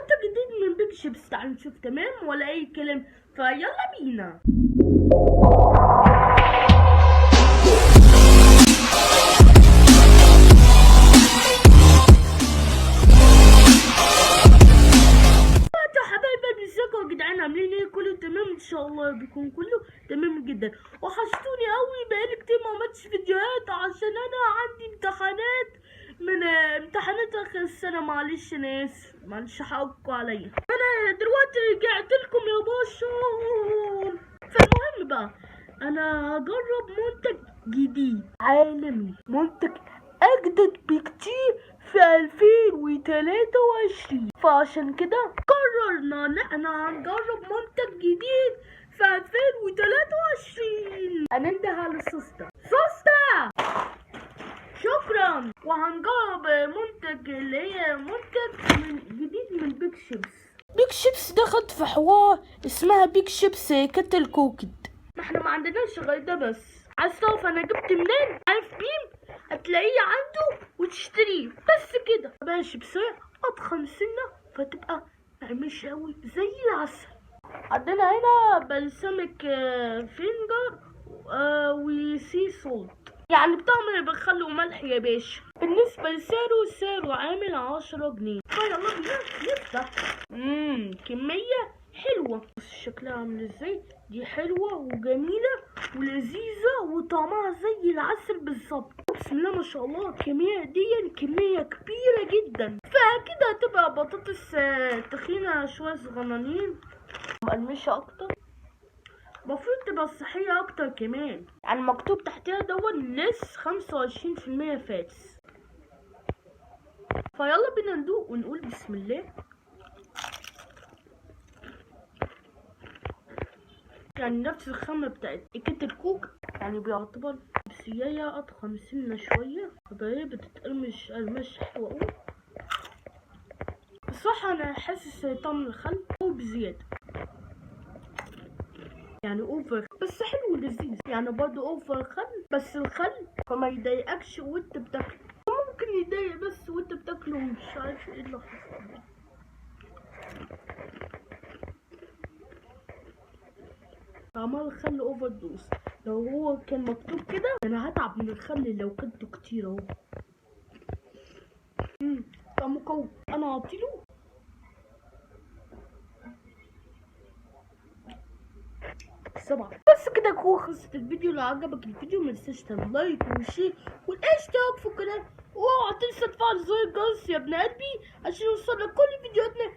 منتج جديد من بيج شيبس. تعالوا نشوف تمام ولا اي كلام، فيلا بينا. ازيكم يا جدعان، عاملين ايه؟ كله تمام ان شاء الله، بيكون كله تمام جدا. وحشتوني قوي، بقالي كتير ما عملتش فيديوهات عشان انا عندي امتحانات من امتحانات اخر السنه. معلش انا اسف، معلش حقكم عليا. انا دلوقتي رجعت لكم يا بشر. فالمهم بقى، انا هجرب منتج جديد عالمي، منتج اجدد بكتير في 2023. فعشان كده قررنا ان احنا هنجرب منتج جديد في 2023. هننده على سوسته. شكرا. وهنجرب منتج اللي هي منتج جديد من بيج شيبس. بيج شيبس دخلت في حوار اسمها بيج شيبس كتل كوكيد. ما احنا ما عندناش غير ده بس. عايز تعرف انا جبت منين؟ عارف مين؟ هتلاقيه عنده وتشتريه بس كده. بقى شيبسية اضخم سنة فتبقى مقرمشة اوي زي العسل. عندنا هنا بلسمك فينجر وسي سولت، يعني بتعمل بالخل وملح يا باشا. بالنسبة لسعره عامل 10 جنيه. فيلا بينا نفتح. كمية حلوة. بص شكلها عامل ازاي. دي حلوة وجميلة ولذيذة وطعمها زي العسل بالظبط. بسم الله ما شاء الله. الكمية دي كمية كبيرة جدا، فأكيد هتبقى بطاطس تخينة شوية صغننين مقرمشة أكتر. المفروض تبقى صحية أكتر كمان، يعني مكتوب تحتها لس 25% فاتس. فيلا بينا ندوق ونقول بسم الله. يعني نفس الخامة بتاعت كتل كوك، يعني بيعتبر بسياية أضخم سنة شوية، فهي بتتقرمش قرمشة حلوة أوي. بصراحة أنا حاسس طعم الخل أو بزيادة، يعني اوفر بس حلو ولذيذ. يعني برضه اوفر خل، بس الخل فما يضايقكش وانت بتاكله. ممكن يضايق بس وانت بتاكله، مش عارف ايه اللي حصل. عمال الخل اوفر دوز. لو هو كان مكتوب كده انا هتعب من الخل لو كنته كتير اهو. طعمه قوي. انا هعطيله 7. بس كده يكون خلصت الفيديو. لو عجبك الفيديو متنساش تعمل لايك وشير والاشتراك في القناه، واوعى تنسى تفعل زر الجرس يا ابن قلبي عشان يوصلك كل فيديوهاتنا